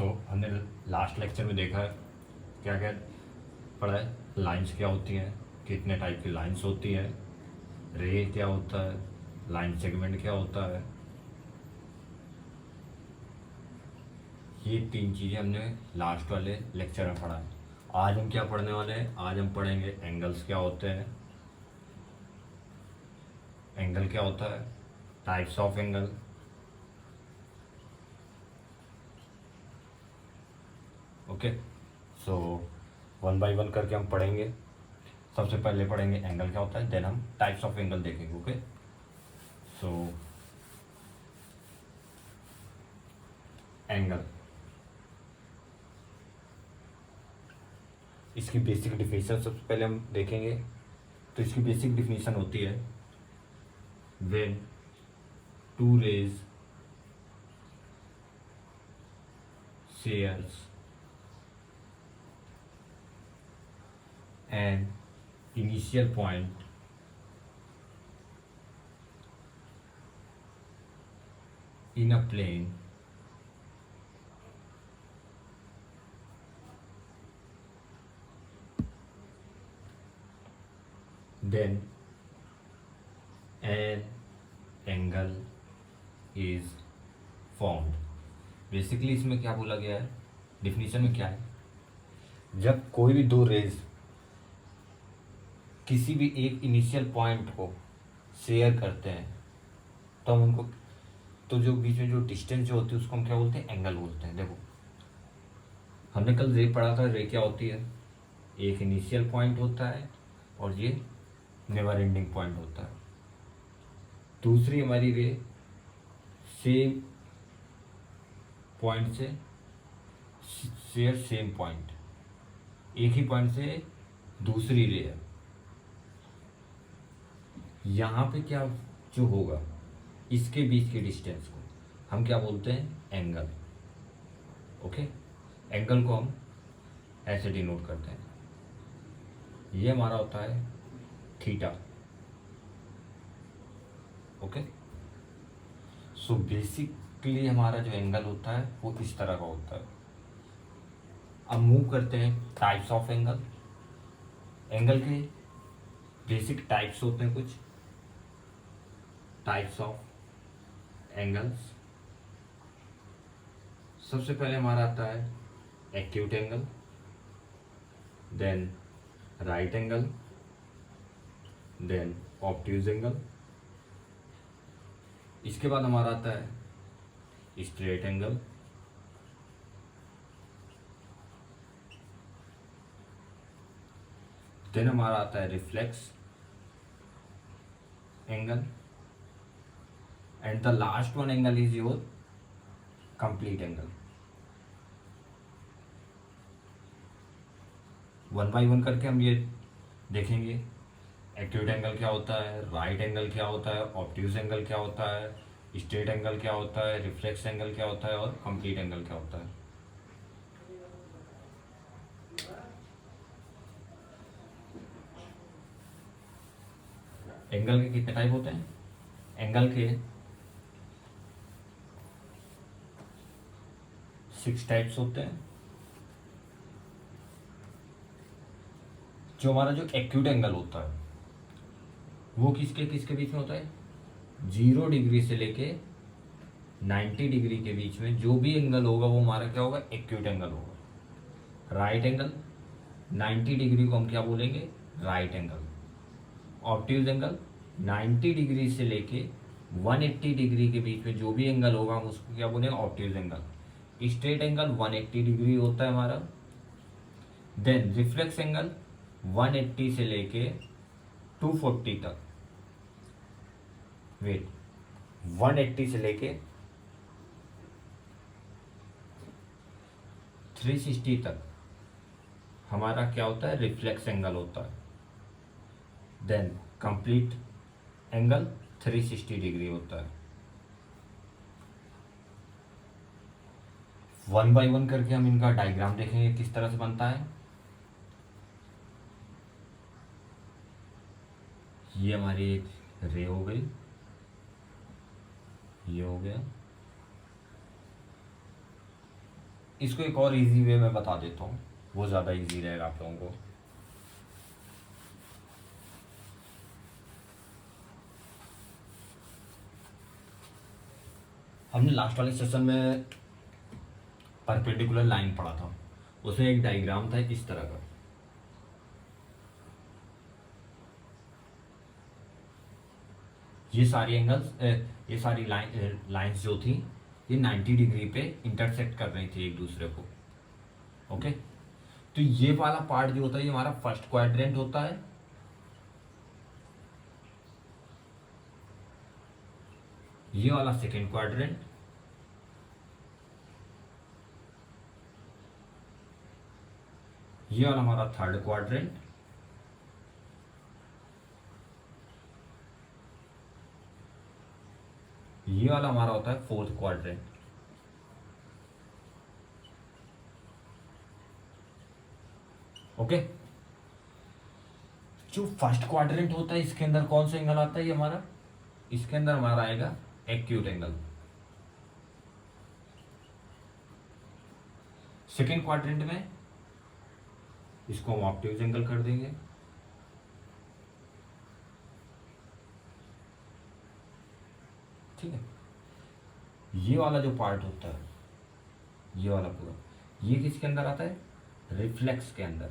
हमने last lecture में देखा है क्या क्या पढ़ा है। लाइंस क्या होती हैं, कितने टाइप की लाइंस होती है, रे क्या होता है, लाइन सेगमेंट क्या होता है। ये तीन चीज़ें हमने लास्ट वाले लेक्चर में पढ़ा है। आज हम क्या पढ़ने वाले हैं, आज हम पढ़ेंगे एंगल्स क्या होते हैं, एंगल क्या होता है, types of angle, okay. So one by one करके हम पढ़ेंगे। सबसे पहले पढ़ेंगे एंगल क्या होता है, देन हम टाइप्स ऑफ एंगल देखेंगे, ओके। सो एंगल, इसकी बेसिक डिफिनीशन सबसे पहले हम देखेंगे। तो इसकी बेसिक डिफिनीशन होती है when two rays shares an initial point in a plane then an angle is formed। Basically इसमें क्या बोला गया है, डिफिनीशन में क्या है, जब कोई भी दो रेज किसी भी एक इनिशियल पॉइंट को शेयर करते हैं तो हम उनको, तो जो बीच में जो डिस्टेंस जो होती है उसको हम क्या बोलते हैं, एंगल बोलते हैं। देखो हमने कल रे पढ़ा था, रे क्या होती है, एक इनिशियल पॉइंट होता है और ये नेवर एंडिंग पॉइंट होता है। दूसरी हमारी रे सेम पॉइंट से शेयर सेम पॉइंट, एक ही पॉइंट से दूसरी रे है। यहाँ पे क्या जो होगा, इसके बीच के डिस्टेंस को हम क्या बोलते हैं, एंगल, ओके। एंगल को हम ऐसे डिनोट करते हैं, ये हमारा होता है थीटा, ओके। सो बेसिकली हमारा जो एंगल होता है वो इस तरह का होता है। अब मूव करते हैं टाइप्स ऑफ एंगल। एंगल के बेसिक टाइप्स होते हैं, कुछ टाइप्स ऑफ एंगल्स। सबसे पहले हमारा आता है acute angle, then right angle, then obtuse angle. इसके बाद हमारा आता है स्ट्रेट एंगल, देन हमारा आता है reflex angle, and the last one angle is your complete angle. One by one करके हम ये देखेंगे, एक्यूट एंगल क्या होता है, राइट एंगल क्या होता है, ऑब्ट्यूज एंगल क्या होता है, स्ट्रेट एंगल क्या होता है, रिफ्लेक्स एंगल क्या होता है और कंप्लीट एंगल क्या होता है। एंगल के कितने टाइप होते हैं, एंगल के 6 टाइप्स होते हैं। जो हमारा जो एक्यूट एंगल होता है वो किसके किसके बीच में होता है, 0 डिग्री से लेके 90 डिग्री के बीच में जो भी एंगल होगा वो हमारा क्या होगा, एक्यूट एंगल होगा। राइट एंगल 90 डिग्री को हम क्या बोलेंगे, right angle. Obtuse angle 90 degree से लेके 180 डिग्री के बीच में जो भी एंगल होगा हम उसको क्या बोलेंगे, obtuse angle. Straight angle 180 degree होता है हमारा। देन रिफ्लेक्स एंगल 180 से लेके 240 तक, वेट 180 से लेके 360 तक हमारा क्या होता है, रिफ्लेक्स एंगल होता है। देन कंप्लीट एंगल 360 डिग्री होता है। वन बाय वन करके हम इनका डायग्राम देखेंगे किस तरह से बनता है। ये हमारी एक रे हो गई, ये हो गया, इसको एक और इजी वे में बता देता हूँ, वो ज़्यादा इजी रहेगा आप लोगों को। हमने लास्ट वाले सेशन में परपेंडिकुलर लाइन पढ़ा था, उसमें एक डायग्राम था इस तरह का। ये सारी एंगल्स, ये सारी लाइंस जो थी ये 90 डिग्री पे इंटरसेक्ट कर रही थी एक दूसरे को। ओके, तो ये वाला पार्ट जो होता है ये हमारा फर्स्ट क्वाड्रेंट होता है, ये वाला सेकेंड क्वाड्रेंट, ये वाला हमारा थर्ड क्वाड्रेंट, ये वाला हमारा होता है फोर्थ क्वाड्रेंट। ओके, जो फर्स्ट क्वाड्रेंट होता है इसके अंदर कौन सा एंगल आता है ये हमारा, इसके अंदर हमारा आएगा एक्यूट एंगल। सेकेंड क्वाड्रेंट में इसको हम ऑब्ट्यूज एंगल कर देंगे। ठीक है, ये वाला जो पार्ट होता है, ये वाला पूरा, ये किसके अंदर आता है, रिफ्लेक्स के अंदर,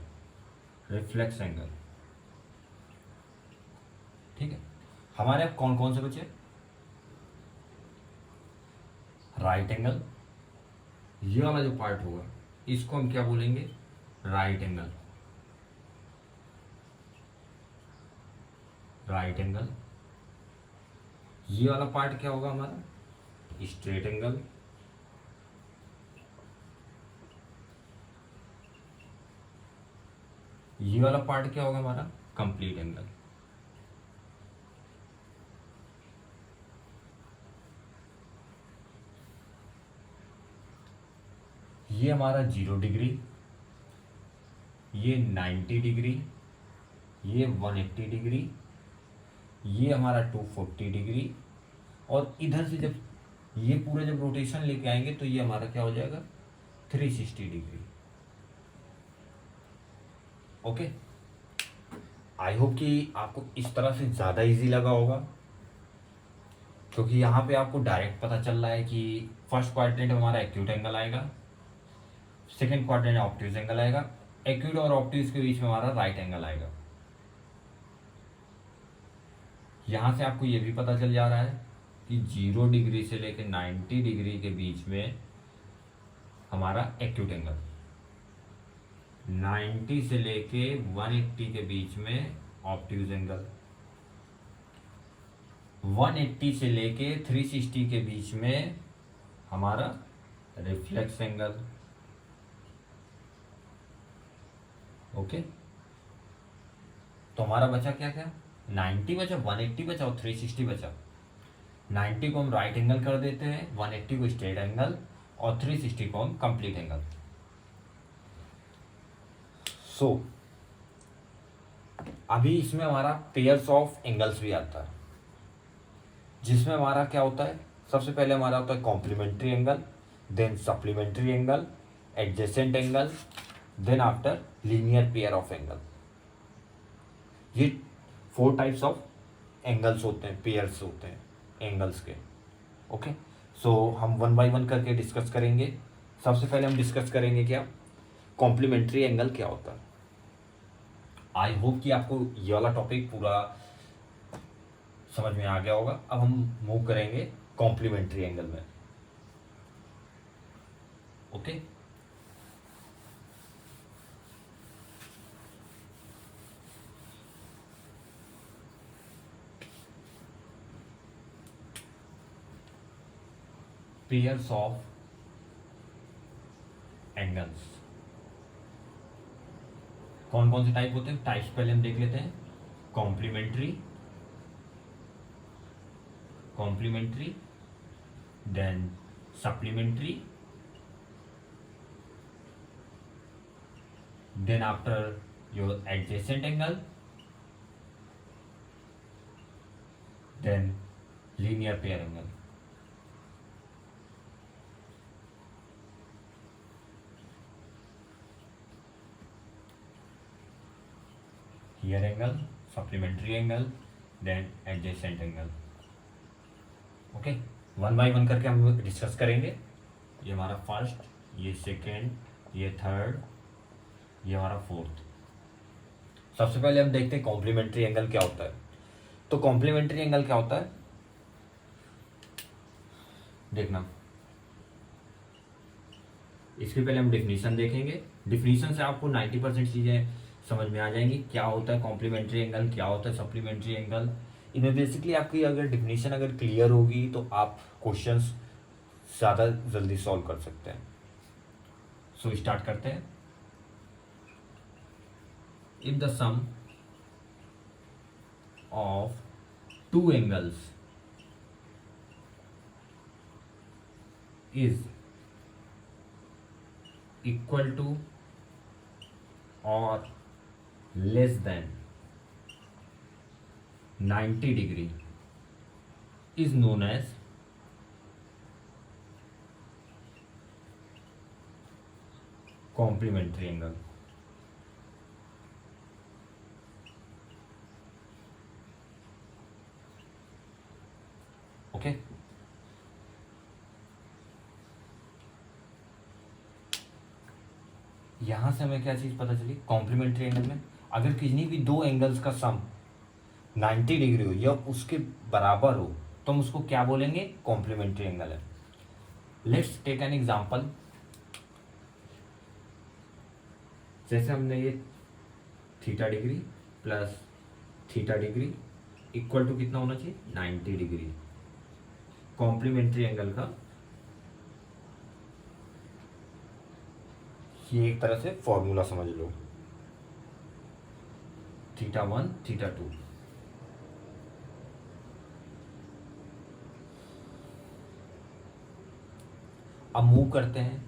रिफ्लेक्स एंगल। ठीक है, हमारे अब कौन कौन से बचे, राइट एंगल, ये वाला जो पार्ट होगा इसको हम क्या बोलेंगे, राइट एंगल, राइट एंगल। ये वाला पार्ट क्या होगा हमारा, स्ट्रेट एंगल। ये वाला पार्ट क्या होगा हमारा, कंप्लीट एंगल। ये हमारा 0 डिग्री, ये 90 डिग्री, ये 180 डिग्री, ये हमारा 240 डिग्री, और इधर से जब ये पूरा जब रोटेशन लेके आएंगे तो ये हमारा क्या हो जाएगा, 360 डिग्री। ओके, आई होप कि आपको इस तरह से ज़्यादा इजी लगा होगा, क्योंकि यहाँ पे आपको डायरेक्ट पता चल रहा है कि फर्स्ट क्वाड्रेंट में हमारा एक्यूट एंगल आएगा, सेकेंड क्वाड्रेंट में ऑब्ट्यूज एंगल आएगा, एक्यूट और ऑब्ट्यूज के बीच में हमारा राइट एंगल आएगा। यहाँ से आपको ये भी पता चल जा रहा है कि 0 डिग्री से लेकर 90 डिग्री के बीच में हमारा एक्यूट एंगल, 90 से लेके 180 के बीच में ऑब्ट्यूज एंगल, 180 से लेके 360 के बीच में हमारा रिफ्लेक्स एंगल। ओके, तो हमारा बचा क्या क्या, 90 बचा, 180 बचा और 360 बचा। 90 को हम राइट एंगल कर देते हैं, 180 को स्ट्रेट एंगल और 360 को हम कंप्लीट एंगल। सो अभी इसमें हमारा पेयर्स ऑफ एंगल्स भी आता है, जिसमें हमारा क्या होता है, सबसे पहले हमारा होता है complementary angle, then supplementary angle, adjacent angle, then after linear pair of angle. ये 4 टाइप्स ऑफ एंगल्स होते हैं, पेयर्स होते हैं एंगल्स के। ओके, सो हम 1 बाय 1 करके डिस्कस करेंगे। सबसे पहले हम डिस्कस करेंगे क्या, कॉम्प्लीमेंट्री एंगल क्या होता है। आई होप कि आपको ये वाला टॉपिक पूरा समझ में आ गया होगा। अब हम मूव करेंगे कॉम्प्लीमेंट्री एंगल में। ओके, पेयर्स ऑफ एंगल्स कौन कौन से टाइप होते हैं, टाइप्स पहले हम देख लेते हैं। Complementary, complementary, then supplementary, then after your adjacent angle, then linear pair angle. Here angle, supplementary angle, then adjacent angle. Okay, one by one करके हम डिस्कस करेंगे। ये हमारा फर्स्ट, ये सेकेंड, ये थर्ड, ये हमारा फोर्थ। सबसे पहले हम देखते हैं कॉम्प्लीमेंट्री एंगल क्या होता है। तो कॉम्प्लीमेंट्री एंगल क्या होता है, देखना, इसके पहले हम डिफिनीशन देखेंगे। डिफिनीशन से आपको 90% चीज़ें समझ में आ जाएंगी। क्या होता है कॉम्प्लीमेंट्री एंगल, क्या होता है सप्लीमेंट्री एंगल। इनमें बेसिकली आपकी अगर डिफिनीशन अगर क्लियर होगी तो आप क्वेश्चंस ज़्यादा जल्दी सॉल्व कर सकते हैं। सो स्टार्ट करते हैं। If the sum of two angles is equal to or less than 90 degree is known as complementary angle। Okay, यहां से हमें क्या चीज पता चली, कॉम्प्लीमेंट्री एंगल में अगर किसी भी दो एंगल्स का सम 90 डिग्री हो या उसके बराबर हो तो हम उसको क्या बोलेंगे, कॉम्प्लीमेंट्री एंगल है। Let's take an example. जैसे हमने ये theta degree plus theta degree equal to कितना होना चाहिए, 90 डिग्री। कॉम्प्लीमेंट्री एंगल का ये एक तरह से फॉर्मूला समझ लो, थीटा 1 थीटा 2। अब मूव करते हैं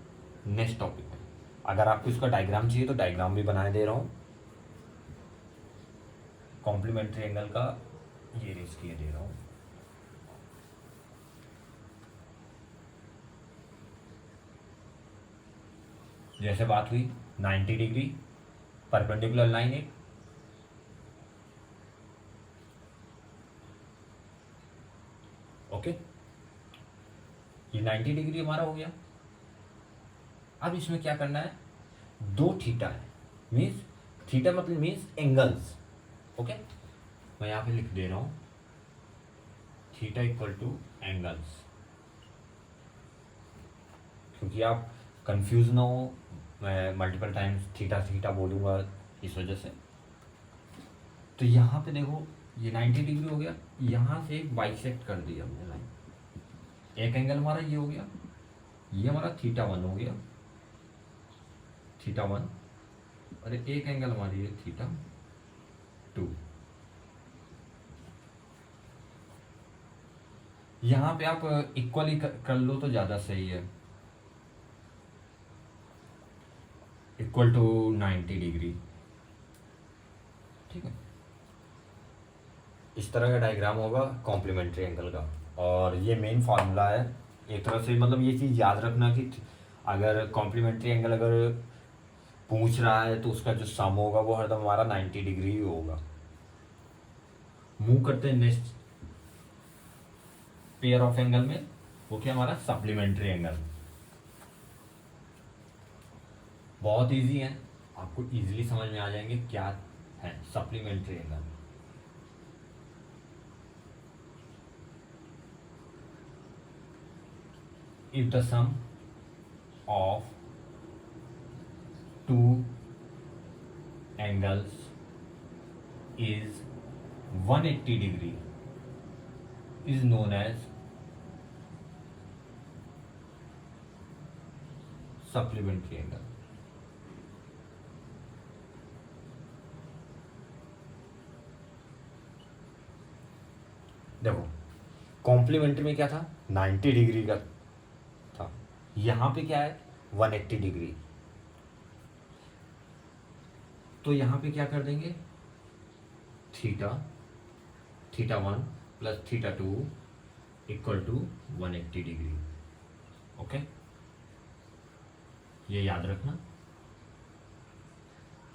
नेक्स्ट टॉपिक में। अगर आपको इसका डायग्राम चाहिए तो डायग्राम भी बनाए दे रहा हूं कॉम्प्लीमेंट्री एंगल का, ये रेस किए दे रहा हूं। जैसे बात हुई 90 डिग्री परपेंडिकुलर लाइन एक, ओके, ये 90 डिग्री हमारा हो गया। अब इसमें क्या करना है, दो थीटा है, मीन्स थीटा मतलब मीन्स एंगल्स। ओके, मैं यहां पे लिख दे रहा हूं थीटा इक्वल टू एंगल्स, क्योंकि आप कंफ्यूज ना हो, मैं मल्टीपल टाइम्स थीटा थीटा बोलूंगा इस वजह से। तो यहाँ पे देखो ये 90 डिग्री हो गया, यहाँ से एक बाइसेक्ट कर दिया हमने लाइन, एक एंगल हमारा ये हो गया, ये हमारा थीटा 1 हो गया, थीटा 1, और एक एंगल हमारी है थीटा 2। यहाँ पे आप इक्वली कर लो तो ज़्यादा सही है, इक्वल टू 90 डिग्री। ठीक है, इस तरह का डायग्राम होगा कॉम्प्लीमेंट्री एंगल का, और ये मेन फार्मूला है एक तरह से। मतलब ये चीज़ याद रखना कि अगर कॉम्प्लीमेंट्री एंगल अगर पूछ रहा है तो उसका जो सम होगा वो हरदम हमारा 90 डिग्री ही होगा। मूव करते हैं नेक्स्ट पेयर ऑफ एंगल में, वो क्या हमारा सप्लीमेंट्री एंगल। बहुत इजी है, आपको इजीली समझ में आ जाएंगे क्या है supplementary angle. If the sum of two angles is 180 degree is known as supplementary angle। देखो कॉम्प्लीमेंट्री में क्या था, 90 डिग्री का था, यहां पे क्या है 180 डिग्री। तो यहां पे क्या कर देंगे, theta 1 plus theta 2 equal to 180 degree. Okay, ये याद रखना।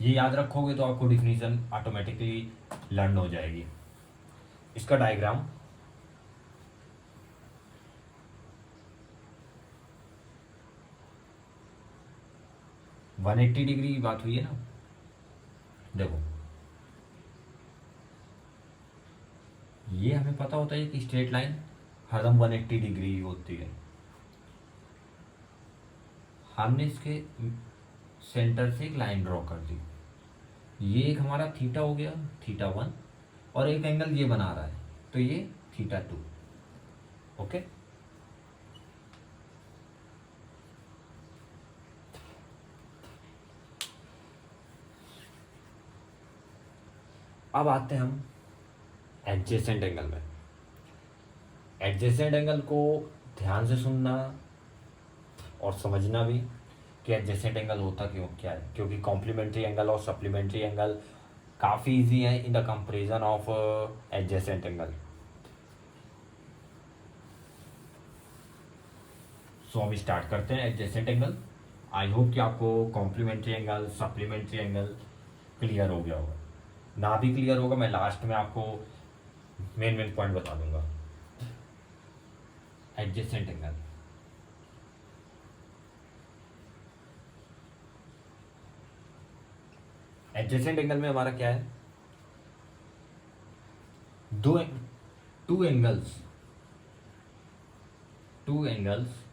ये याद रखोगे तो आपको डिफिनीशन ऑटोमेटिकली लर्न हो जाएगी। इसका डायग्राम, वन एट्टी डिग्री की बात हुई है ना, देखो ये हमें पता होता है कि स्ट्रेट लाइन हरदम 180 डिग्री होती है। हमने इसके सेंटर से एक लाइन ड्रॉ कर दी, ये एक हमारा थीटा हो गया, थीटा 1, और एक एंगल ये बना रहा है तो ये थीटा 2। ओके, अब आते हैं हम एडजेसेंट एंगल में। एडजेसेंट एंगल को ध्यान से सुनना और समझना भी कि एडजेसेंट एंगल होता क्यों क्या है, क्योंकि कॉम्प्लीमेंट्री एंगल और सप्लीमेंट्री एंगल काफ़ी इजी है in the comparison of adjacent angle. So हम स्टार्ट करते हैं एडजेसेंट एंगल। आई होप कि आपको complementary angle, supplementary angle clear हो गया होगा। ना भी क्लियर होगा मैं लास्ट में आपको मेन मेन पॉइंट बता दूंगा। एडजेसेंट एंगल, एडजेसेंट एंगल में हमारा क्या है, दो two angles two angles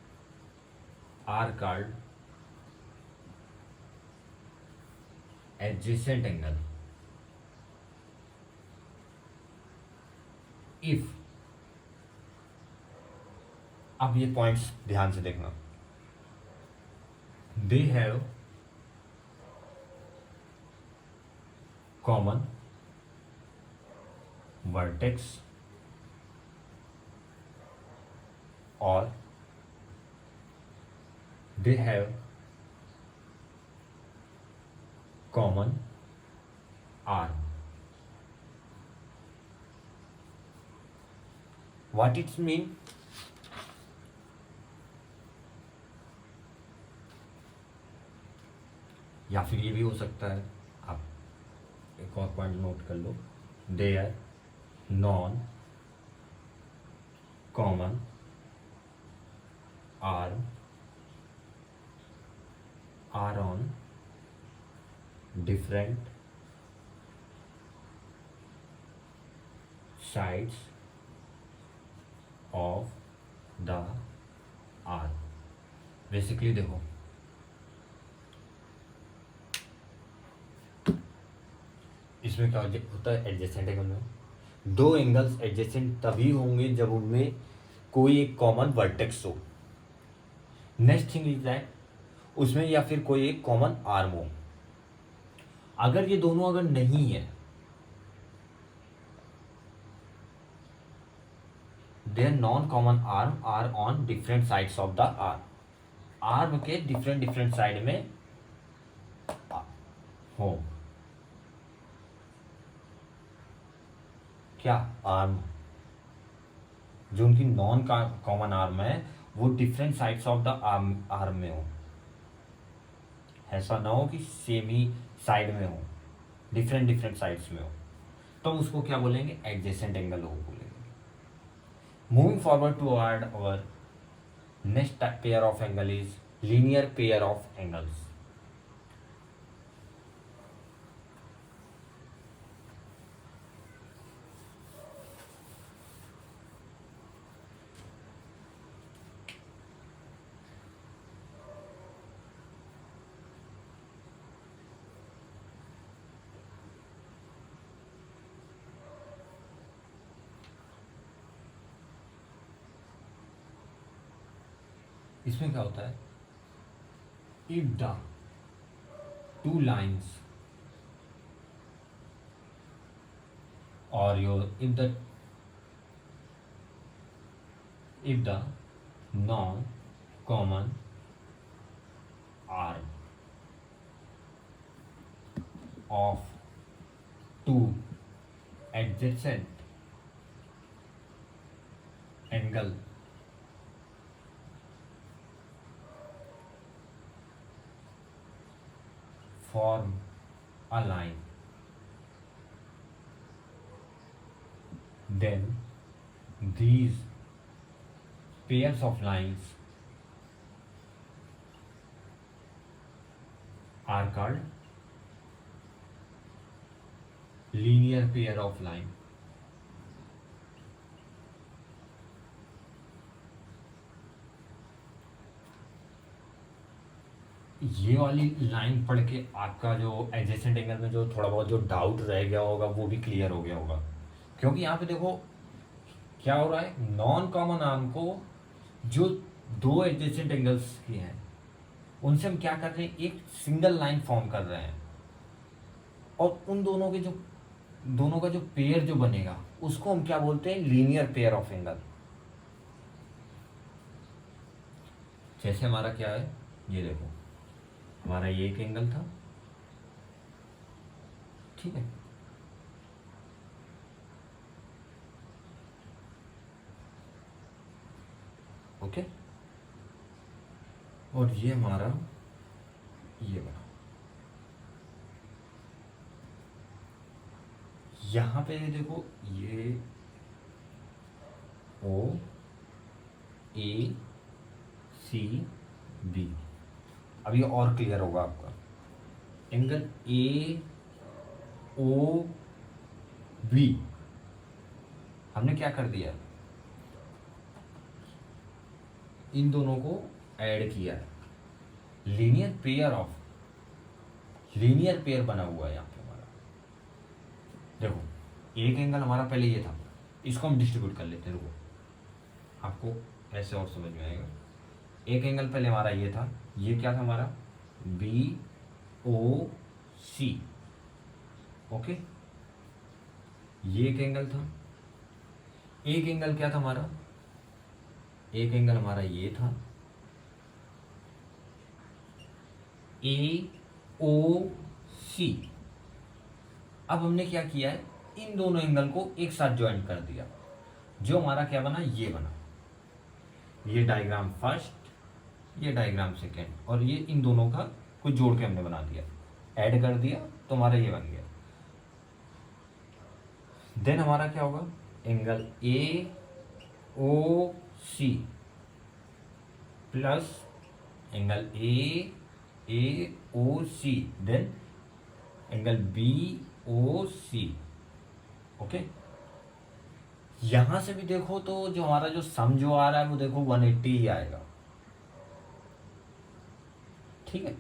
are called adjacent angle if, अब ये पॉइंट्स ध्यान से देखना, दे हैव कॉमन वर्टेक्स और they have common arm. What it mean? या फिर ये भी हो सकता है, आप एक और पॉइंट नोट कर लो, they are non common arm are on different sides of the arm। Basically देखो, इसमें क्या होता है एडजेसेंट एंगल में, दो एंगल्स एडजेसेंट तभी होंगे जब उनमें कोई एक कॉमन वर्टेक्स हो। नेक्स्ट थिंग इज दैट उसमें या फिर कोई एक कॉमन आर्म हो। अगर ये दोनों अगर नहीं है, their non common arm are on different sides of the arm. Arm के डिफरेंट डिफरेंट साइड में हो, क्या आर्म, जो उनकी नॉन कॉमन आर्म है वो different sides of the arm में हो। ऐसा ना हो कि सेम ही साइड में हो, डिफरेंट डिफरेंट साइड्स में हो, तो उसको क्या बोलेंगे, एडजेसेंट एंगल हो बोलेंगे। Moving forward toward our next pair of angle is linear pair of angles. इसमें क्या होता है, इफ द टू लाइन्स और if the non common arm of two adjacent angle form a line, then these pairs of lines are called linear pair of line. ये वाली line पढ़ के आपका जो एडजेसेंट एंगल में जो थोड़ा बहुत जो डाउट रह गया होगा वो भी क्लियर हो गया होगा, क्योंकि यहाँ पे देखो क्या हो रहा है, नॉन कॉमन आर्म को जो दो एडजेसेंट एंगल्स की हैं उनसे हम क्या कर रहे हैं, एक सिंगल लाइन फॉर्म कर रहे हैं, और उन दोनों का जो पेयर जो बनेगा उसको हम क्या बोलते हैं, लीनियर पेयर ऑफ एंगल। जैसे हमारा क्या है, ये देखो हमारा ये एक एंगल था, ठीक है, ओके, और ये हमारा ये बना, यहां पे देखो ये ओ ए सी बी, अब ये और क्लियर होगा आपका, एंगल ए ओ बी हमने क्या कर दिया, इन दोनों को ऐड किया है, लीनियर पेयर बना हुआ है यहाँ पे हमारा। देखो एक एंगल हमारा पहले ये था, इसको हम डिस्ट्रीब्यूट कर लेते हैं, रुको आपको ऐसे और समझ में आएगा। एक एंगल पहले हमारा ये था, ये क्या था हमारा, बी ओ सी, ओके, ये एक एंगल था। एक एंगल क्या था हमारा, एक एंगल हमारा ये था, ए ओ सी। अब हमने क्या किया है, इन दोनों एंगल को एक साथ ज्वाइन कर दिया, जो हमारा क्या बना, ये बना, ये डायग्राम फर्स्ट, ये डायग्राम सेकेंड, और ये इन दोनों का कुछ जोड़ के हमने बना दिया, ऐड कर दिया, तो हमारा ये बन गया। देन हमारा क्या होगा, angle A O C plus angle A O C, then angle B O C, okay. यहां से भी देखो तो जो हमारा जो सम जो आ रहा है वो देखो 180 ही आएगा, ठीक है।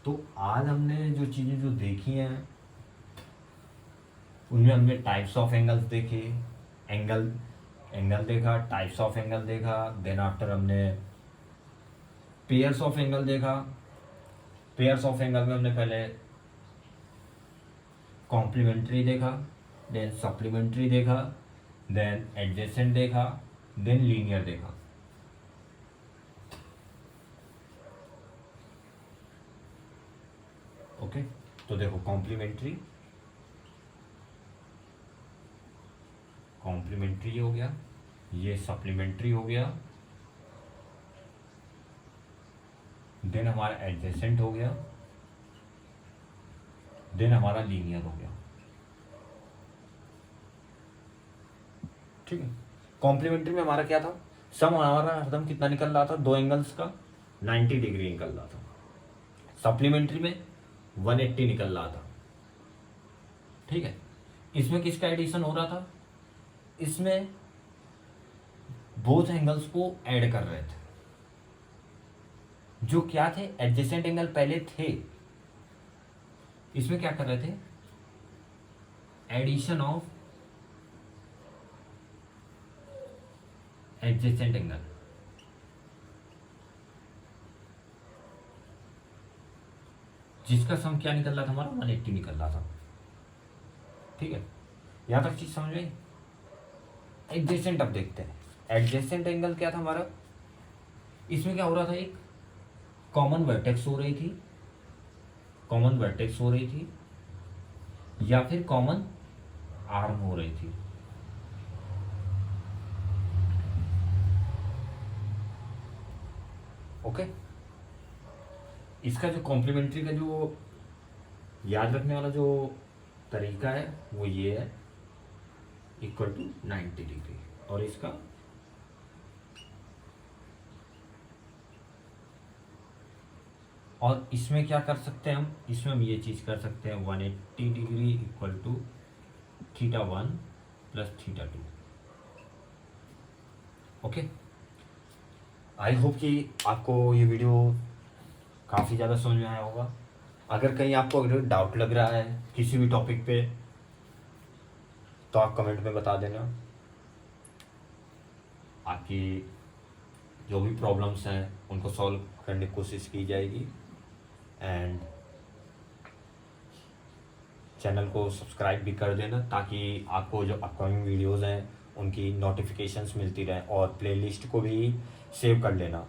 तो आज हमने जो चीजें जो देखी हैं उनमें हमने टाइप्स ऑफ एंगल्स देखे, एंगल देखा, टाइप्स ऑफ एंगल देखा, देन आफ्टर हमने पेयर्स ऑफ एंगल देखा। पेयर्स ऑफ एंगल में हमने पहले कॉम्प्लीमेंट्री देखा, देन सप्लीमेंट्री देखा, देन एडजेसेंट देखा, देन लीनियर देखा, ओके। तो देखो कॉम्प्लीमेंट्री हो गया, ये सप्लीमेंट्री हो गया, देन हमारा एडजेसेंट हो गया, देन हमारा लीनियर हो गया, ठीक है। कॉम्प्लीमेंट्री में हमारा क्या था, सम हमारा हरदम कितना निकल रहा था, दो एंगल्स का 90 डिग्री निकल रहा था। सप्लीमेंट्री में 180 निकल रहा था, ठीक है। इसमें किसका एडिशन हो रहा था, इसमें बोथ एंगल्स को ऐड कर रहे थे, जो क्या थे, एडजेसेंट एंगल पहले थे, इसमें क्या कर रहे थे, एडिशन ऑफ एडजेसेंट एंगल, जिसका सम क्या निकल रहा था हमारा, 180 निकल रहा था, ठीक है। यहां तक चीज समझ में। एडजेसेंट अब देखते हैं, एडजेसेंट एंगल क्या था हमारा, इसमें क्या हो रहा था, एक कॉमन वर्टेक्स हो रही थी या फिर कॉमन आर्म हो रही थी, ओके। इसका जो कॉम्प्लीमेंट्री का जो याद रखने वाला जो तरीका है वो ये है, इक्वल टू 90 डिग्री। और इसका और इसमें क्या कर सकते हैं हम, इसमें हम ये चीज़ कर सकते हैं 180 degree equal to θ1 plus θ2। Okay, I hope कि आपको ये वीडियो काफ़ी ज़्यादा समझ में आया होगा। अगर कहीं आपको अगर डाउट लग रहा है किसी भी टॉपिक पे तो आप कमेंट में बता देना। आपकी जो भी प्रॉब्लम्स हैं उनको सॉल्व करने की कोशिश की जाएगी। एंड चैनल को सब्सक्राइब भी कर देना ताकि आपको जो अपकमिंग वीडियोज़ हैं उनकी नोटिफिकेशंस मिलती रहें, और प्लेलिस्ट को भी सेव कर लेना।